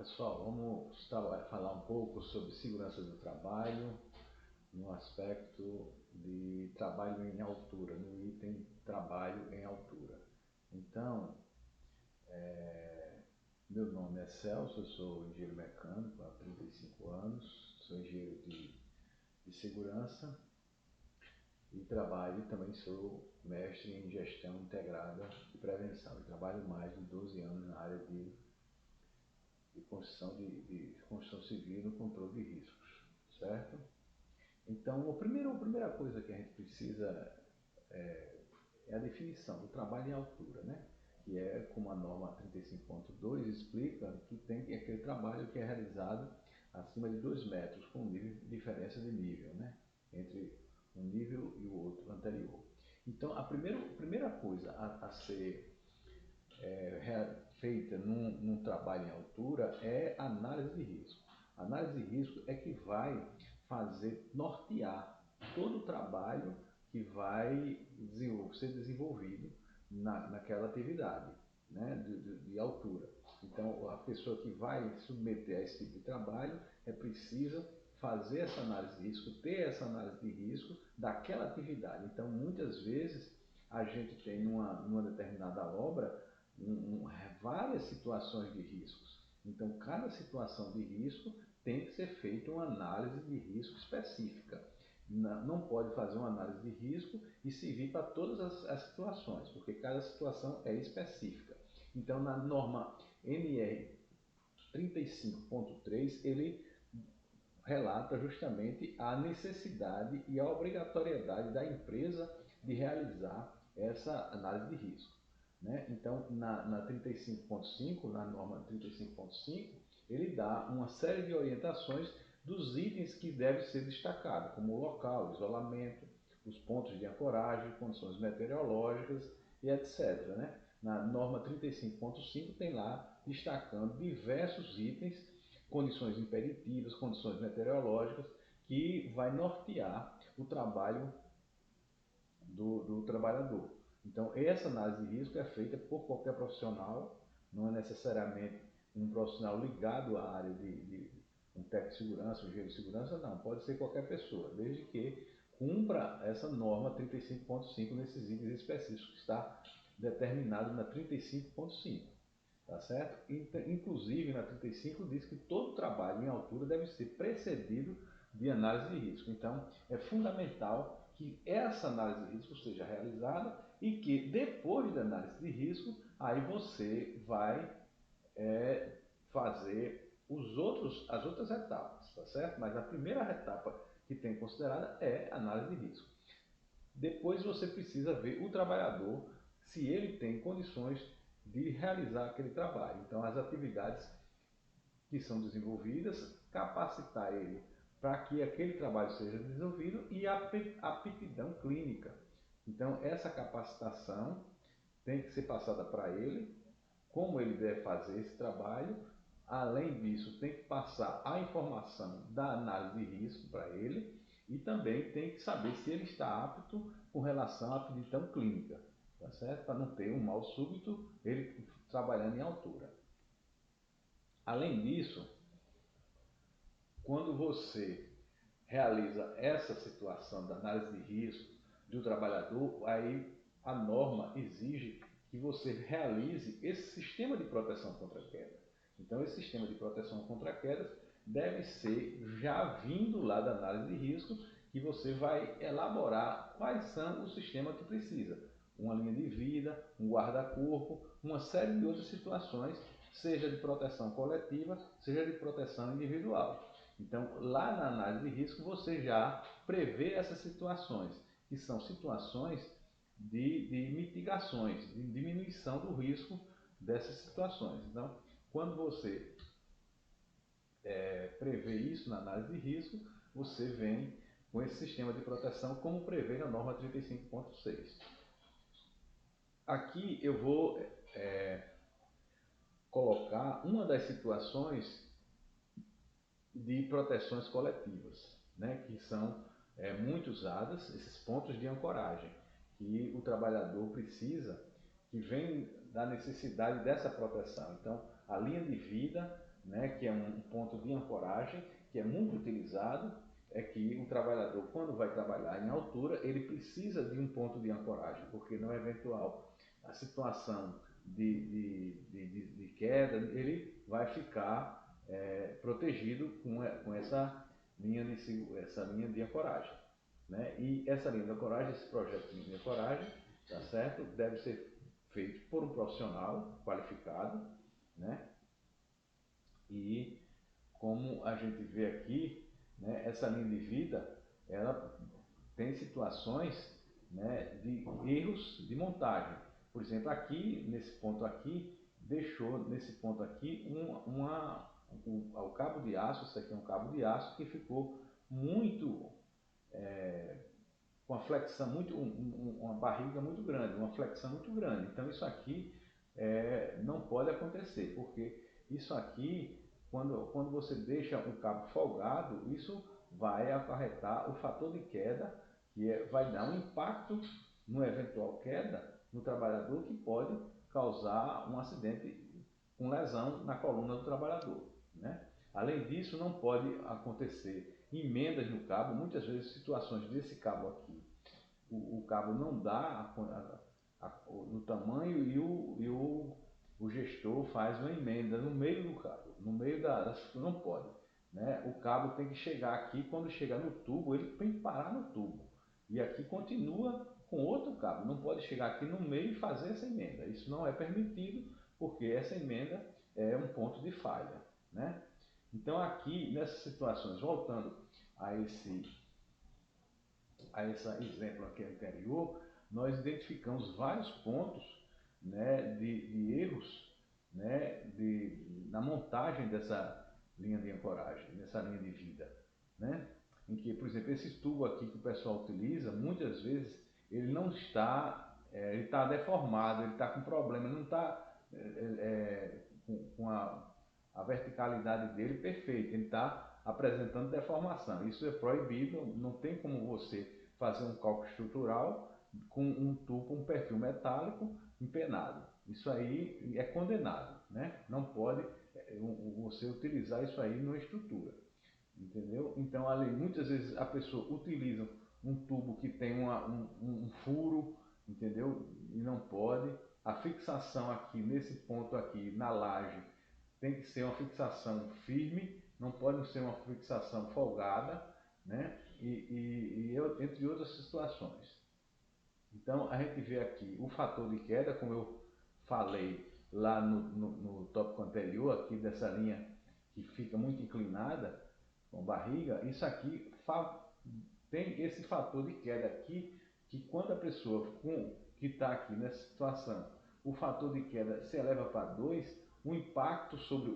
Pessoal, vamos falar um pouco sobre segurança do trabalho no aspecto de trabalho em altura, no item trabalho em altura. Então, meu nome é Celso, eu sou engenheiro mecânico há 35 anos, sou engenheiro de segurança e trabalho também sou mestre em gestão integrada e prevenção. Eu trabalho mais de 12 anos na área de construção civil e no controle de riscos, certo? Então, a primeira coisa que a gente precisa é a definição do trabalho em altura, né? Que é como a norma 35.2 explica, que tem aquele trabalho que é realizado acima de 2 metros, com diferença de nível, né? Entre um nível e o outro anterior. Então, a primeira coisa a ser feita num trabalho em altura é análise de risco. A análise de risco é que vai fazer nortear todo o trabalho que vai ser desenvolvido naquela atividade, né, de altura. Então, a pessoa que vai submeter a esse tipo de trabalho é precisa fazer essa análise de risco, ter essa análise de risco daquela atividade. Então, muitas vezes, a gente tem numa determinada obra várias situações de riscos. Então, cada situação de risco tem que ser feita uma análise de risco específica. Não pode fazer uma análise de risco e servir para todas as situações, porque cada situação é específica. Então, na norma NR 35.3, ele relata justamente a necessidade e a obrigatoriedade da empresa de realizar essa análise de risco. Né? Então, na 35.5, na norma 35.5, ele dá uma série de orientações dos itens que devem ser destacados, como o local, isolamento, os pontos de ancoragem, condições meteorológicas e etc. Né? Na norma 35.5 tem lá destacando diversos itens, condições impeditivas, condições meteorológicas, que vai nortear o trabalho do trabalhador. Então, essa análise de risco é feita por qualquer profissional, não é necessariamente um profissional ligado à área de um técnico de segurança, um engenheiro de segurança, não, pode ser qualquer pessoa, desde que cumpra essa norma 35.5 nesses itens específicos que está determinado na 35.5. Tá certo? Inclusive, na 35 diz que todo trabalho em altura deve ser precedido de análise de risco. Então, é fundamental que essa análise de risco seja realizada e que depois da análise de risco, aí você vai fazer as outras etapas, tá certo? Mas a primeira etapa que tem considerada é a análise de risco. Depois você precisa ver o trabalhador se ele tem condições de realizar aquele trabalho. Então, as atividades que são desenvolvidas, capacitar ele para que aquele trabalho seja desenvolvido e a aptidão clínica. Então, essa capacitação tem que ser passada para ele, como ele deve fazer esse trabalho. Além disso, tem que passar a informação da análise de risco para ele e também tem que saber se ele está apto com relação à aptidão clínica, tá certo? Para não ter um mal súbito ele trabalhando em altura. Além disso, quando você realiza essa situação da análise de risco do trabalhador, aí a norma exige que você realize esse sistema de proteção contra queda. Então, esse sistema de proteção contra quedas deve ser já vindo lá da análise de risco, que você vai elaborar quais são os sistemas que precisa. Uma linha de vida, um guarda-corpo, uma série de outras situações, seja de proteção coletiva, seja de proteção individual. Então, lá na análise de risco, você já prevê essas situações, que são situações de mitigações, de diminuição do risco dessas situações. Então, quando você prevê isso na análise de risco, você vem com esse sistema de proteção como prevê na norma 35.6. Aqui eu vou colocar uma das situações de proteções coletivas, né, que são muito usadas, esses pontos de ancoragem, que o trabalhador precisa, que vem da necessidade dessa proteção. Então, a linha de vida né, que é um ponto de ancoragem, que é muito utilizado, é que o trabalhador, quando vai trabalhar em altura, ele precisa de um ponto de ancoragem, porque no eventual a situação de queda, ele vai ficar protegido com essa linha de ancoragem. Né? E essa linha de ancoragem, esse projeto de linha de ancoragem, tá certo? Deve ser feito por um profissional qualificado, né? E como a gente vê aqui, né, essa linha de vida, ela tem situações, né, de erros de montagem. Por exemplo, aqui, nesse ponto aqui, deixou nesse ponto aqui o cabo de aço, isso aqui é um cabo de aço que ficou muito com uma flexão muito, uma barriga muito grande, uma flexão muito grande. Então isso aqui não pode acontecer, porque isso aqui, quando você deixa um cabo folgado, isso vai acarretar o fator de queda, vai dar um impacto no eventual queda no trabalhador que pode causar um acidente com lesão na coluna do trabalhador. Né? Além disso, não pode acontecer emendas no cabo, muitas vezes situações desse cabo aqui, o cabo não dá no tamanho o gestor faz uma emenda no meio do cabo, no meio não pode. Né? O cabo tem que chegar aqui, quando chegar no tubo, ele tem que parar no tubo. E aqui continua com outro cabo, não pode chegar aqui no meio e fazer essa emenda. Isso não é permitido, porque essa emenda é um ponto de falha. Né? Então aqui, nessas situações, voltando a esse exemplo aqui anterior, nós identificamos vários pontos, né, de erros, né, na montagem dessa linha de ancoragem, dessa linha de vida. Né? Em que, por exemplo, esse tubo aqui que o pessoal utiliza, muitas vezes ele não está, ele está deformado, ele está com problema, ele não está com a verticalidade dele perfeita, ele está apresentando deformação. Isso é proibido, não tem como você fazer um cálculo estrutural com um tubo, um perfil metálico empenado. Isso aí é condenado, né? Não pode você utilizar isso aí numa estrutura, entendeu? Então, muitas vezes a pessoa utiliza um tubo que tem um furo, entendeu? E não pode. A fixação aqui, nesse ponto aqui, na laje, tem que ser uma fixação firme, não pode ser uma fixação folgada, né? Entre outras situações. Então a gente vê aqui o fator de queda, como eu falei lá no tópico anterior, aqui dessa linha que fica muito inclinada, com barriga, isso aqui tem esse fator de queda aqui, que quando a pessoa que está aqui nessa situação, o fator de queda se eleva para 2, o impacto sobre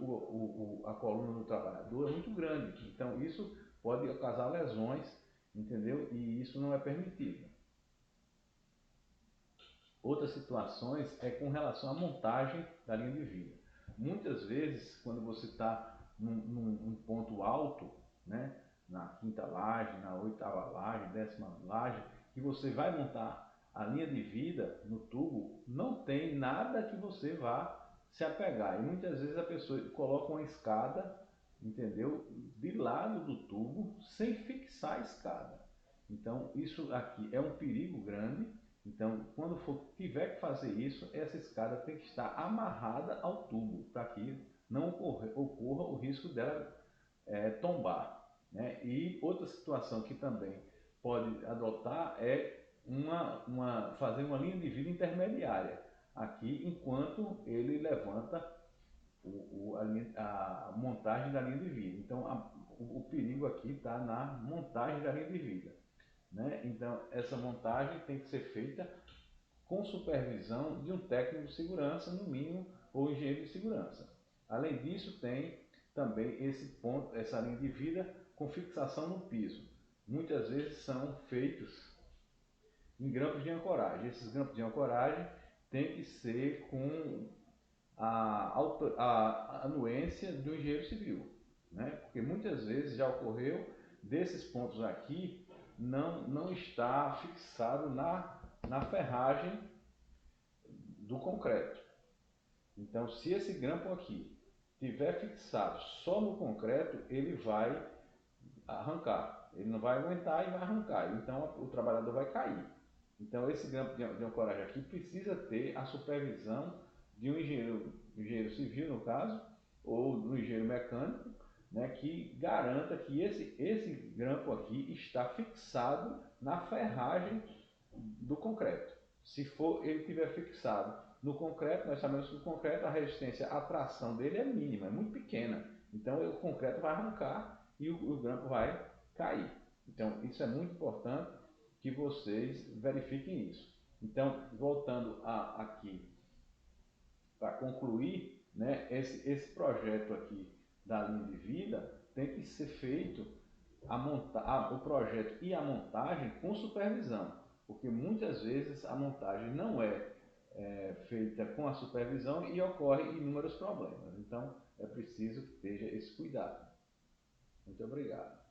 a coluna do trabalhador é muito grande. Então isso pode causar lesões, entendeu? E isso não é permitido. Outras situações é com relação à montagem da linha de vida. Muitas vezes, quando você está num ponto alto, né, na quinta laje, na oitava laje, décima laje, que você vai montar a linha de vida no tubo, não tem nada que você vá se apegar. E muitas vezes a pessoa coloca uma escada, entendeu, de lado do tubo, sem fixar a escada. Então, isso aqui é um perigo grande. Então, quando tiver que fazer isso, essa escada tem que estar amarrada ao tubo, para que não ocorra o risco dela tombar. Né? E outra situação que também pode adotar é fazer uma linha de vida intermediária, aqui enquanto ele levanta a montagem da linha de vida. Então, o perigo aqui está na montagem da linha de vida. Né? Então, essa montagem tem que ser feita com supervisão de um técnico de segurança, no mínimo, ou engenheiro de segurança. Além disso, tem também esse ponto, essa linha de vida com fixação no piso. Muitas vezes são feitos em grampos de ancoragem. Esses grampos de ancoragem têm que ser com a anuência do engenheiro civil. Né? Porque muitas vezes já ocorreu desses pontos aqui não está fixado na ferragem do concreto. Então, se esse grampo aqui tiver fixado só no concreto, ele vai arrancar. Ele não vai aguentar e vai arrancar. Então o trabalhador vai cair. Então esse grampo de ancoragem aqui precisa ter a supervisão de um engenheiro civil, no caso, ou do engenheiro mecânico, né, que garanta que esse grampo aqui está fixado na ferragem do concreto. Se for ele tiver fixado no concreto, nós sabemos que o concreto, a resistência à tração dele é mínima, é muito pequena. Então o concreto vai arrancar e o grampo vai cair. Então isso é muito importante que vocês verifiquem isso. Então, voltando aqui para concluir, né, esse projeto aqui da linha de vida tem que ser feito o projeto e a montagem com supervisão, porque muitas vezes a montagem não é feita com a supervisão e ocorre inúmeros problemas. Então é preciso que esteja esse cuidado. Muito obrigado.